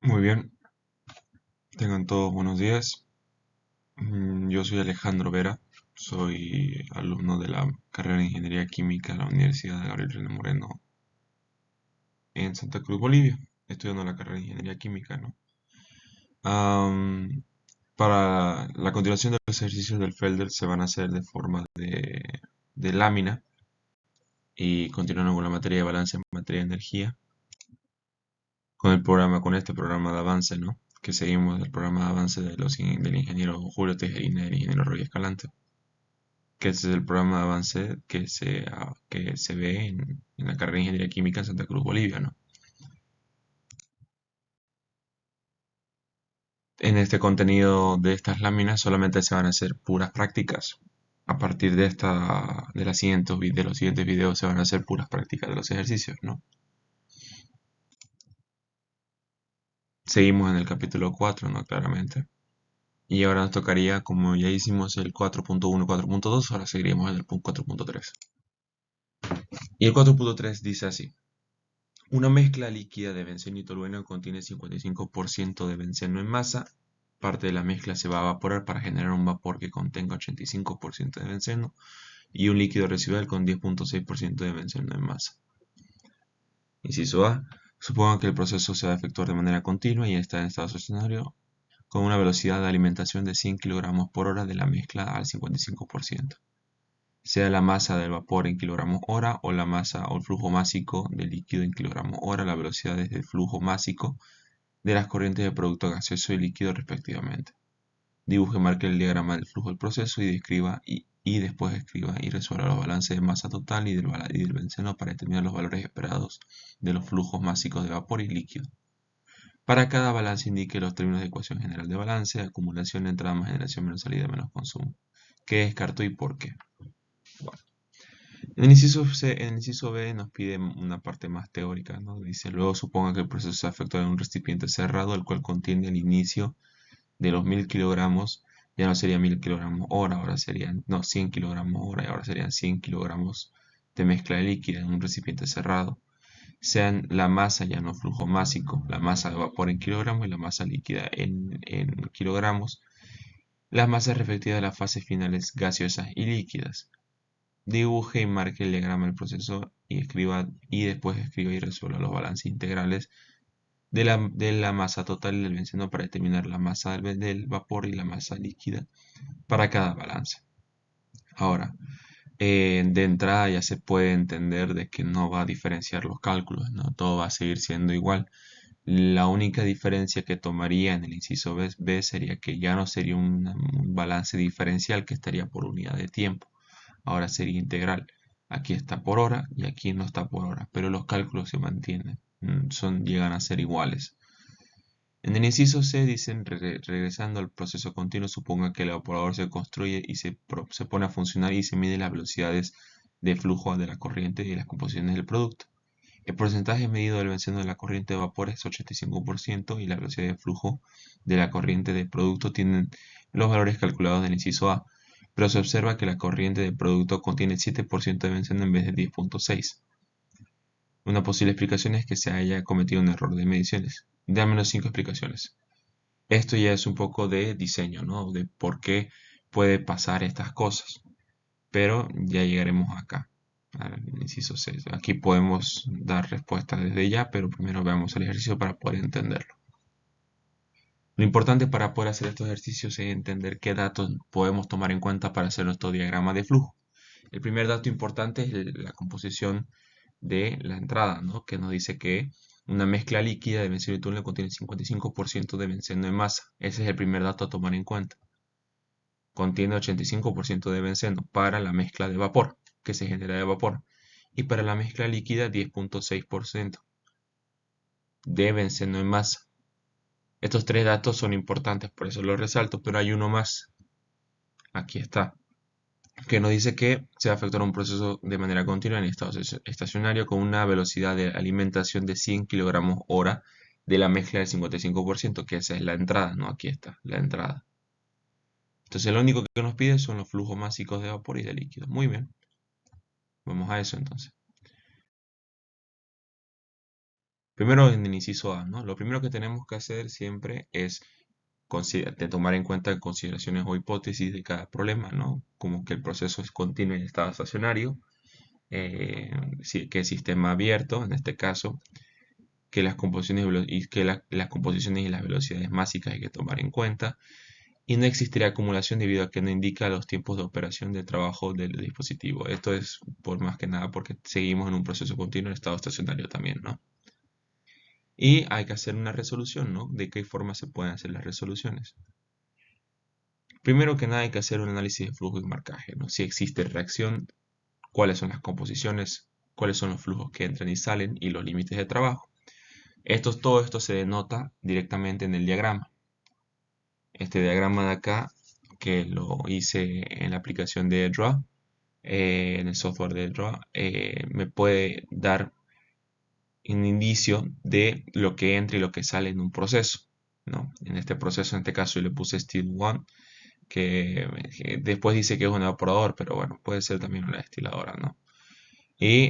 Muy bien, tengan todos buenos días. Yo soy Alejandro Vera, soy alumno de la carrera de Ingeniería Química en la Universidad de Gabriel René Moreno en Santa Cruz, Bolivia, estudiando la carrera de Ingeniería Química, ¿no? Am, para la continuación de los ejercicios del Felder se van a hacer de forma de lámina y continuando con la materia de balance en materia de energía, con este programa de avance, ¿no? Que seguimos del programa de avance del ingeniero Julio Tejerina y del ingeniero Roy Escalante, que ese es el programa de avance que se ve en la carrera de Ingeniería Química en Santa Cruz, Bolivia, ¿no? En este contenido de estas láminas solamente se van a hacer puras prácticas. A partir de los siguientes videos se van a hacer puras prácticas de los ejercicios, ¿no? Seguimos en el capítulo 4, ¿no? Claramente. Y ahora nos tocaría, como ya hicimos el 4.1 y 4.2, ahora seguiríamos en el punto 4.3. Y el 4.3 dice así: una mezcla líquida de benceno y tolueno contiene 55% de benceno en masa. Parte de la mezcla se va a evaporar para generar un vapor que contenga 85% de benceno y un líquido residual con 10.6% de benceno en masa. Inciso A. Suponga que el proceso se va a efectuar de manera continua y está en estado estacionario con una velocidad de alimentación de 100 kg por hora de la mezcla al 55%. Sea la masa del vapor en kilogramos hora o la masa o el flujo másico del líquido en kilogramos hora, la velocidad del flujo másico de las corrientes de producto gaseoso y líquido respectivamente. Dibuje y marque el diagrama del flujo del proceso y después escriba y resuelva los balances de masa total y del benceno para determinar los valores esperados de los flujos másicos de vapor y líquido. Para cada balance indique los términos de ecuación general de balance, acumulación, entrada más generación menos salida menos consumo. ¿Qué descartó y por qué? Bueno, en el inciso B nos pide una parte más teórica, ¿no? Dice: luego suponga que el proceso se efectúa en un recipiente cerrado, el cual contiene al inicio de los 1000 kilogramos, ya no serían 1000 kilogramos hora, ahora serían, no, 100 kilogramos hora, y ahora serían 100 kilogramos de mezcla líquida en un recipiente cerrado. Sean la masa, ya no flujo másico, la masa de vapor en kilogramos y la masa líquida en kilogramos, las masas respectivas de las fases finales gaseosas y líquidas. Dibuje y marque el diagrama del proceso y después escriba y resuelva los balances integrales de la masa total y del benceno para determinar la masa del vapor y la masa líquida para cada balance. Ahora, de entrada ya se puede entender de que no va a diferenciar los cálculos, ¿no? Todo va a seguir siendo igual. La única diferencia que tomaría en el inciso B sería que ya no sería un balance diferencial que estaría por unidad de tiempo. Ahora sería integral. Aquí está por hora y aquí no está por hora, pero los cálculos se mantienen, llegan a ser iguales. En el inciso C dicen: regresando al proceso continuo, suponga que el evaporador se construye y se pone a funcionar y se mide las velocidades de flujo de la corriente y las composiciones del producto. El porcentaje medido del benceno de la corriente de vapor es 85% y la velocidad de flujo de la corriente de producto tienen los valores calculados del inciso A, pero se observa que la corriente de producto contiene 7% de benceno en vez de 10.6. Una posible explicación es que se haya cometido un error de mediciones. De al menos 5 explicaciones. Esto ya es un poco de diseño, ¿no? De por qué puede pasar estas cosas. Pero ya llegaremos acá, al inciso 6. Aquí podemos dar respuesta desde ya, pero primero veamos el ejercicio para poder entenderlo. Lo importante para poder hacer estos ejercicios es entender qué datos podemos tomar en cuenta para hacer nuestro diagrama de flujo. El primer dato importante es la composición de la entrada, ¿no? Que nos dice que una mezcla líquida de benceno y tolueno contiene 55% de benceno en masa. Ese es el primer dato a tomar en cuenta. Contiene 85% de benceno para la mezcla de vapor, que se genera de vapor, y para la mezcla líquida 10.6% de benceno en masa. Estos tres datos son importantes, por eso los resalto, pero hay uno más. Aquí está, que nos dice que se va a efectuar un proceso de manera continua en estado estacionario con una velocidad de alimentación de 100 kilogramos hora de la mezcla del 55%, que esa es la entrada, ¿no? Aquí está, la entrada. Entonces lo único que nos pide son los flujos másicos de vapor y de líquido. Muy bien, vamos a eso entonces. Primero en el inciso A, ¿no? Lo primero que tenemos que hacer siempre es de tomar en cuenta consideraciones o hipótesis de cada problema, ¿no? Como que el proceso es continuo en estado estacionario, que es sistema abierto, en este caso, que las composiciones las composiciones y las velocidades máxicas hay que tomar en cuenta, y no existirá acumulación debido a que no indica los tiempos de operación de trabajo del dispositivo. Esto es por más que nada porque seguimos en un proceso continuo en estado estacionario también, ¿no? Y hay que hacer una resolución, ¿no? De qué forma se pueden hacer las resoluciones. Primero que nada hay que hacer un análisis de flujo y marcaje, ¿no? Si existe reacción, cuáles son las composiciones, cuáles son los flujos que entran y salen y los límites de trabajo. Todo esto se denota directamente en el diagrama. Este diagrama de acá, que lo hice en la aplicación de Draw, en el software de Draw, me puede dar un indicio de lo que entra y lo que sale en un proceso, ¿no? En este proceso, en este caso, yo le puse Steel 1, que después dice que es un evaporador, pero bueno, puede ser también una destiladora, ¿no? Y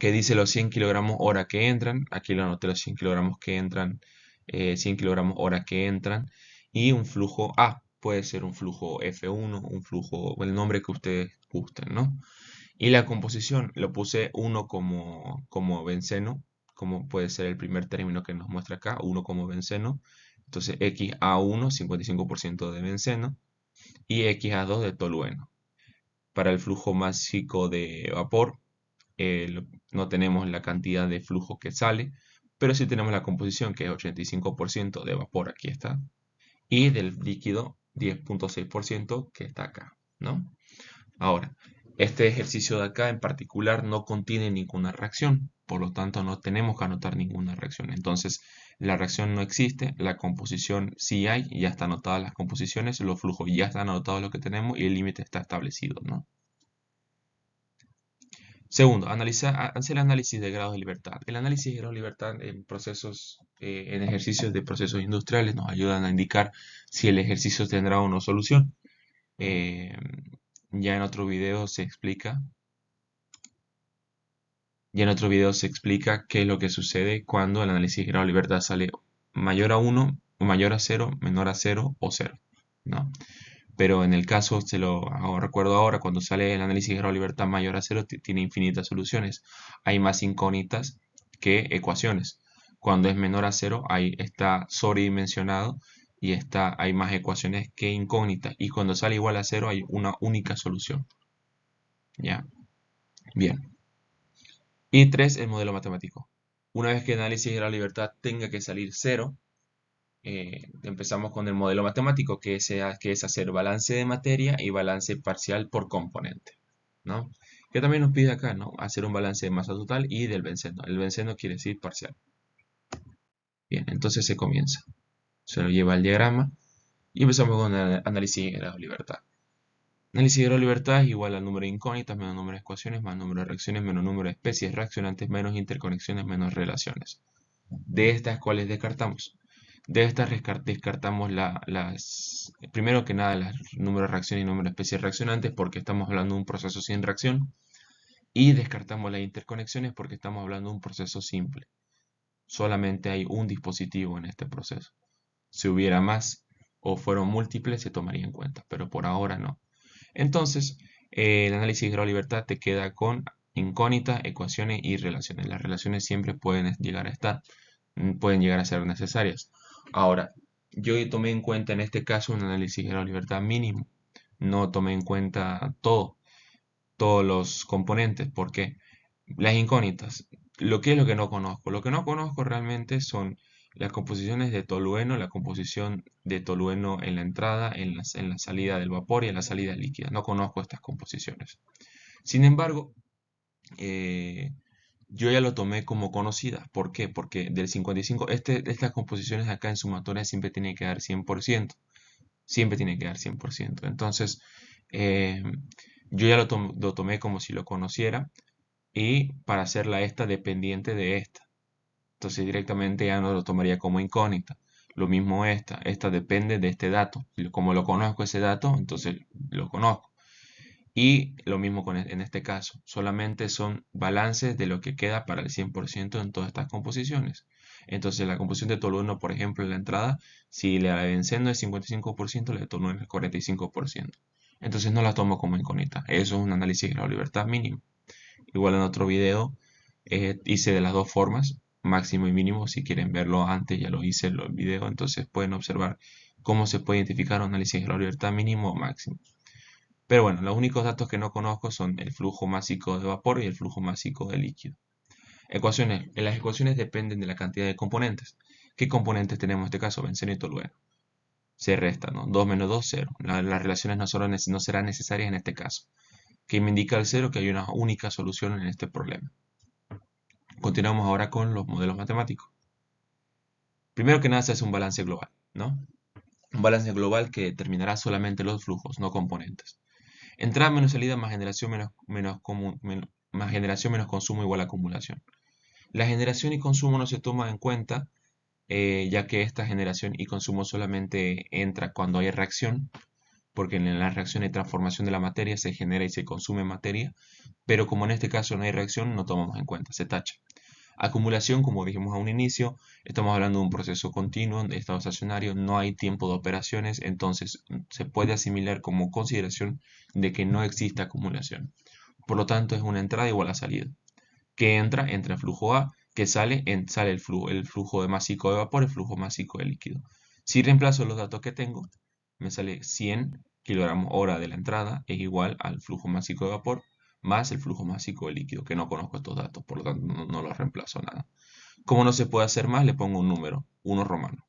que dice los 100 kilogramos hora que entran, aquí lo anoté los 100 kilogramos que entran, 100 kilogramos hora que entran, y un flujo A, puede ser un flujo F1, un flujo, el nombre que ustedes gusten, ¿no? Y la composición, lo puse 1 como benceno, como puede ser el primer término que nos muestra acá, 1 como benceno. Entonces XA1, 55% de benceno, y XA2 de tolueno. Para el flujo másico de vapor, no tenemos la cantidad de flujo que sale, pero sí tenemos la composición, que es 85% de vapor, aquí está, y del líquido 10.6% que está acá, ¿no? Ahora, este ejercicio de acá en particular no contiene ninguna reacción, por lo tanto no tenemos que anotar ninguna reacción. Entonces, la reacción no existe, la composición sí hay, ya están anotadas las composiciones, los flujos ya están anotados lo que tenemos y el límite está establecido, ¿no? Segundo, hacer el análisis de grados de libertad. El análisis de grados de libertad en procesos, en ejercicios de procesos industriales nos ayudan a indicar si el ejercicio tendrá o no solución. Eh, ya en otro video se explica qué es lo que sucede cuando el análisis de grado de libertad sale mayor a 1, mayor a 0, menor a 0 o 0, ¿no? Pero en el caso, recuerdo ahora, cuando sale el análisis de grado de libertad mayor a 0, tiene infinitas soluciones. Hay más incógnitas que ecuaciones. Cuando es menor a 0, ahí está sobredimensionado y hay más ecuaciones que incógnitas. Y cuando sale igual a 0, hay una única solución. ¿Ya? Bien. Y 3, el modelo matemático. Una vez que el análisis de la libertad tenga que salir 0, empezamos con el modelo matemático, que es hacer balance de materia y balance parcial por componente, ¿no? Que también nos pide acá, ¿no? Hacer un balance de masa total y del benceno. El benceno quiere decir parcial. Bien, entonces se comienza. Se lo lleva al diagrama y empezamos con el análisis de grado de libertad. Análisis de grado de libertad es igual al número de incógnitas menos número de ecuaciones más número de reacciones menos número de especies reaccionantes menos interconexiones menos relaciones. De estas, ¿cuáles descartamos? De estas descartamos primero que nada, los números de reacción y número de especies reaccionantes porque estamos hablando de un proceso sin reacción. Y descartamos las interconexiones porque estamos hablando de un proceso simple. Solamente hay un dispositivo en este proceso. Si hubiera más o fueron múltiples, se tomaría en cuenta, pero por ahora no. Entonces, el análisis de grado de libertad te queda con incógnitas, ecuaciones y relaciones. Las relaciones siempre pueden llegar a estar, pueden llegar a ser necesarias. Ahora, yo tomé en cuenta en este caso un análisis de grado de libertad mínimo. No tomé en cuenta todos los componentes. ¿Por qué? Las incógnitas. ¿Qué es lo que no conozco? Lo que no conozco realmente son las composiciones de tolueno, la composición de tolueno en la entrada, en la salida del vapor y en la salida líquida. No conozco estas composiciones. Sin embargo, eh, yo ya lo tomé como conocida. ¿Por qué? Porque del 55, estas composiciones acá en sumatoria siempre tienen que dar 100%. Siempre tiene que dar 100%. Entonces, eh, yo ya lo tomé como si lo conociera y para hacerla esta dependiente de esta. Entonces directamente ya no lo tomaría como incógnita. Lo mismo esta depende de este dato. Como lo conozco ese dato, entonces lo conozco. Y lo mismo en este caso, solamente son balances de lo que queda para el 100% en todas estas composiciones. Entonces la composición de tolueno, por ejemplo, en la entrada, si la de benceno es 55%, la de tolueno es 45%. Entonces no la tomo como incógnita. Eso es un análisis de grado de libertad mínimo. Igual en otro video hice de las dos formas, máximo y mínimo. Si quieren verlo antes, ya lo hice el video. Entonces pueden observar cómo se puede identificar un análisis de grado de libertad mínimo o máximo. Pero bueno, los únicos datos que no conozco son el flujo másico de vapor y el flujo másico de líquido. Ecuaciones. Las ecuaciones dependen de la cantidad de componentes. ¿Qué componentes tenemos en este caso? Benceno y tolueno. Se resta, ¿no? 2 menos 2, 0. Las relaciones no serán necesarias en este caso. Que me indica el 0 que hay una única solución en este problema. Continuamos ahora con los modelos matemáticos. Primero que nada se hace un balance global, ¿no? Un balance global que determinará solamente los flujos, no componentes. Entrada menos salida más generación más generación menos consumo igual a acumulación. La generación y consumo no se toma en cuenta, ya que esta generación y consumo solamente entra cuando hay reacción, porque en la reacción hay transformación de la materia, se genera y se consume materia, pero como en este caso no hay reacción, no tomamos en cuenta, se tacha. Acumulación, como dijimos a un inicio, estamos hablando de un proceso continuo, de estado estacionario, no hay tiempo de operaciones, entonces se puede asimilar como consideración de que no existe acumulación. Por lo tanto, es una entrada igual a salida. Que entra el flujo A, que sale, sale el flujo de másico de vapor, el flujo másico de líquido. Si reemplazo los datos que tengo, me sale 100 kilogramos hora de la entrada es igual al flujo másico de vapor más el flujo másico de líquido, que no conozco estos datos, por lo tanto no los reemplazo nada. Como no se puede hacer más, le pongo un número, 1 romano.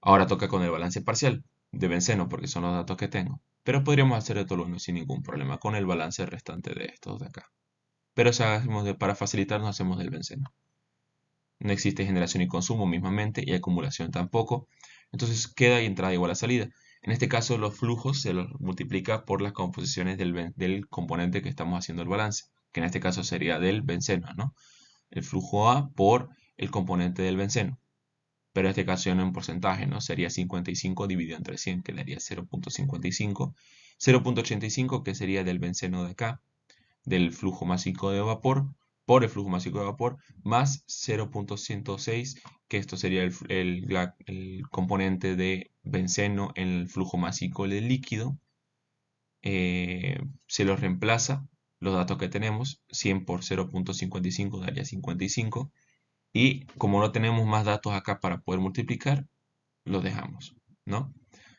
Ahora toca con el balance parcial de benceno, porque son los datos que tengo. Pero podríamos hacer de tolueno sin ningún problema, con el balance restante de estos de acá. Pero para facilitarnos hacemos del benceno. No existe generación y consumo mismamente y acumulación tampoco. Entonces queda y entrada igual a salida. En este caso los flujos se los multiplica por las composiciones del componente que estamos haciendo el balance, que en este caso sería del benceno, ¿no? El flujo A por el componente del benceno. Pero en este caso ya no en porcentaje, ¿no? Sería 55 dividido entre 100, que daría 0.55. 0.85, que sería del benceno de acá, del flujo másico de vapor, por el flujo másico de vapor, más 0.106, que esto sería el componente de benceno en el flujo másico del líquido. Se los reemplaza los datos que tenemos, 100 por 0.55 daría 55, y como no tenemos más datos acá para poder multiplicar, lo dejamos, ¿no?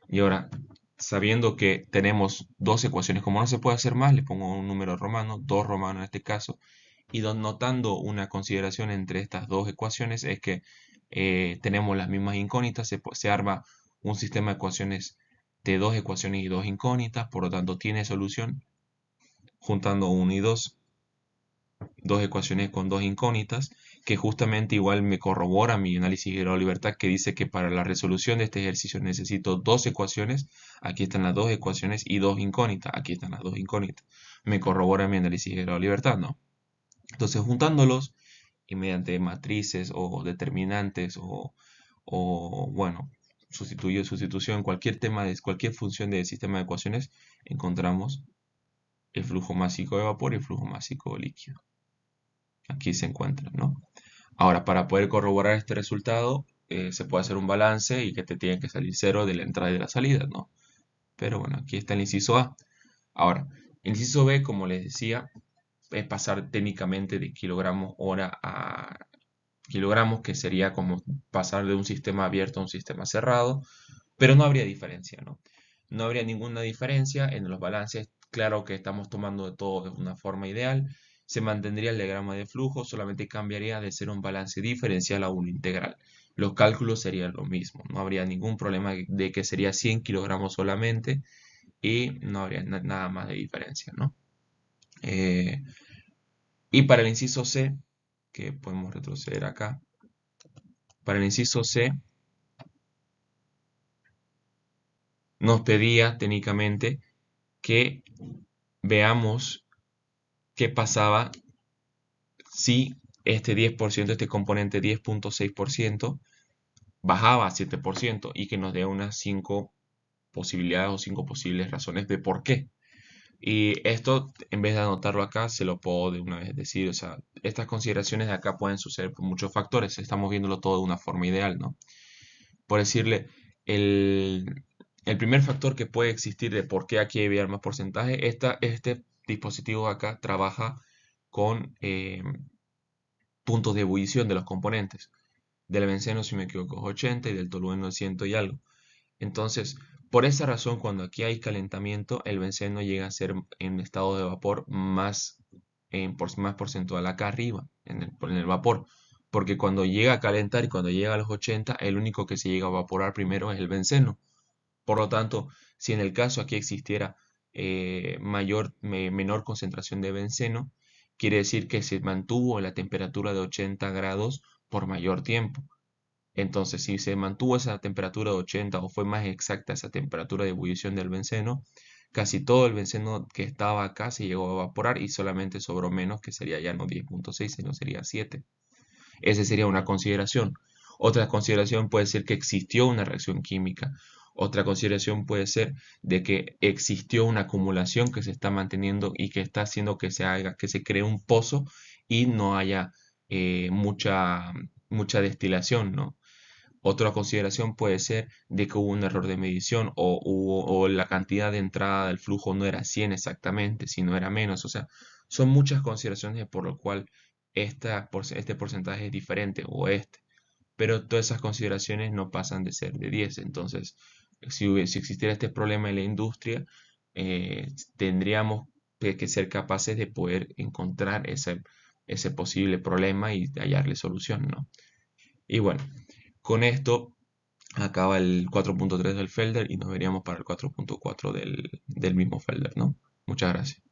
Y ahora, sabiendo que tenemos dos ecuaciones, como no se puede hacer más, le pongo un número romano, 2 romano en este caso, y notando una consideración entre estas dos ecuaciones es que tenemos las mismas incógnitas, se arma un sistema de ecuaciones de dos ecuaciones y dos incógnitas, por lo tanto tiene solución, juntando 1 y 2, dos ecuaciones con dos incógnitas, que justamente igual me corrobora mi análisis de grado de libertad, que dice que para la resolución de este ejercicio necesito dos ecuaciones. Aquí están las dos ecuaciones y dos incógnitas. Aquí están las dos incógnitas. Me corrobora mi análisis de grado de libertad, ¿no? Entonces, juntándolos y mediante matrices o determinantes bueno, sustitución, cualquier tema de cualquier función del sistema de ecuaciones, encontramos el flujo másico de vapor y el flujo másico de líquido. Aquí se encuentran, ¿no? Ahora, para poder corroborar este resultado, se puede hacer un balance y que te tiene que salir cero de la entrada y de la salida, ¿no? Pero bueno, aquí está el inciso A. Ahora, el inciso B, como les decía, es pasar técnicamente de kilogramos hora a kilogramos, que sería como pasar de un sistema abierto a un sistema cerrado, pero no habría diferencia, ¿no? No habría ninguna diferencia en los balances. Claro que estamos tomando de todo de una forma ideal. Se mantendría el diagrama de flujo, solamente cambiaría de ser un balance diferencial a un integral. Los cálculos serían lo mismo. No habría ningún problema de que sería 100 kilogramos solamente y no habría nada más de diferencia, ¿no? Y para el inciso C, que podemos retroceder acá, para el inciso C nos pedía técnicamente que veamos qué pasaba si este 10%, este componente 10.6%, bajaba a 7% y que nos dé unas 5 posibilidades o 5 posibles razones de por qué. Y esto, en vez de anotarlo acá, se lo puedo de una vez decir. O sea, estas consideraciones de acá pueden suceder por muchos factores. Estamos viéndolo todo de una forma ideal, ¿no? Por decirle, el, el primer factor que puede existir de por qué aquí debe haber más porcentaje, este dispositivo de acá trabaja con puntos de ebullición de los componentes. Del benceno, si me equivoco, es 80 y del tolueno es 100 y algo. Entonces, por esa razón, cuando aquí hay calentamiento, el benceno llega a ser en estado de vapor más porcentual acá arriba, en el vapor. Porque cuando llega a calentar y cuando llega a los 80, el único que se llega a evaporar primero es el benceno. Por lo tanto, si en el caso aquí existiera menor concentración de benceno, quiere decir que se mantuvo la temperatura de 80 grados por mayor tiempo. Entonces, si se mantuvo esa temperatura de 80 o fue más exacta esa temperatura de ebullición del benceno, casi todo el benceno que estaba acá se llegó a evaporar y solamente sobró menos, que sería ya no 10.6, sino sería 7. Esa sería una consideración. Otra consideración puede ser que existió una reacción química. Otra consideración puede ser de que existió una acumulación que se está manteniendo y que está haciendo que que se cree un pozo y no haya mucha destilación, ¿no? Otra consideración puede ser de que hubo un error de medición o la cantidad de entrada del flujo no era 100 exactamente, sino era menos. O sea, son muchas consideraciones por lo cual este porcentaje es diferente o este. Pero todas esas consideraciones no pasan de ser de 10. Entonces, si existiera este problema en la industria, tendríamos que ser capaces de poder encontrar ese posible problema y hallarle solución, ¿no? Y bueno, con esto acaba el 4.3 del Felder y nos veríamos para el 4.4 del mismo Felder, ¿no? Muchas gracias.